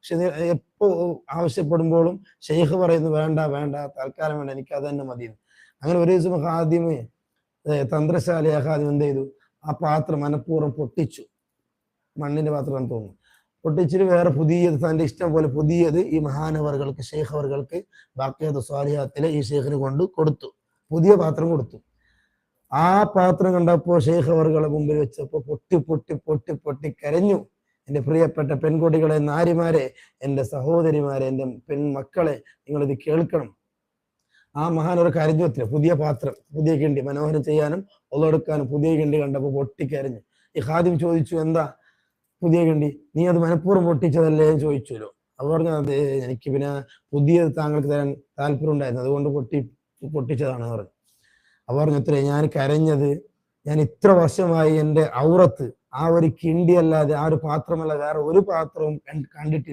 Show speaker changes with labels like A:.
A: പക്ഷെ എപ്പോ ആവശ്യപ്പെടുമ്പോഴും ഷെയ്ഖ് പറയുന്നു വേണ്ട വേണ്ട, തൽക്കാലം വേണ്ട, എനിക്ക് അത് തന്നെ മതി. അങ്ങനെ ഒരു ദിവസം ഹാദിമ്, തന്ത്രശാലിയ ഹാദിം എന്ത് ചെയ്തു, ആ പാത്രം മനഃപൂർവ്വം പൊട്ടിച്ചു. മണ്ണിന്റെ പാത്രം തോന്നുന്നു. പൊട്ടിച്ചിട്ട് വേറെ പുതിയത്, തന്റെ ഇഷ്ടം പോലെ പുതിയത് ഈ മഹാനവറുകൾക്ക്, ഷെയ്ഖ് അവറുകൾക്ക് ബാക്കിയത്ത് സ്വാലിഹാത്തിലെ ഈ ഷെയ്ഖിന് കൊണ്ട് കൊടുത്തു. പുതിയ പാത്രം കൊടുത്തു. ആ പാത്രം കണ്ടപ്പോൾ ഷെയ്ഖ് അവറുകളെ മുമ്പിൽ വെച്ചപ്പോൾ പൊട്ടി പൊട്ടി പൊട്ടി പൊട്ടി കരഞ്ഞു. എൻ്റെ പ്രിയപ്പെട്ട പെൺകുട്ടികളെ, നാരിമാരെ, എൻ്റെ സഹോദരിമാരെ, എൻ്റെ പെൺമക്കളെ, നിങ്ങളിത് കേൾക്കണം. ആ മഹാനവർ കരഞ്ഞു അത്ര. പുതിയ പാത്രം, പുതിയ കിണ്ടി, മനോഹരം ചെയ്യാനും ഒളെടുക്കാനും പുതിയ കിണ്ടി കണ്ടപ്പോൾ പൊട്ടിക്കരഞ്ഞു. ഈ ഖാദിം ചോദിച്ചു, എന്താ പുതിയ കിണ്ടി, നീ അത് മനഃപൂർവ്വം പൊട്ടിച്ചതല്ലേ എന്ന് ചോദിച്ചുല്ലോ. അത് പറഞ്ഞു, അത് എനിക്ക് പിന്നെ പുതിയത് താങ്കൾക്ക് തരാൻ താല്പര്യം ഉണ്ടായിരുന്നു, അതുകൊണ്ട് പൊട്ടിച്ചതാണ് പറഞ്ഞു. അവർ പറഞ്ഞു, അത്രേ, ഞാൻ കരഞ്ഞത്, ഞാൻ ഇത്ര വർഷമായി എൻ്റെ ഔറത്ത് ആ ഒരു കിണ്ടി അല്ലാതെ, ആ ഒരു പാത്രമല്ല വേറെ ഒരു പാത്രവും കണ്ടിട്ടില്ല.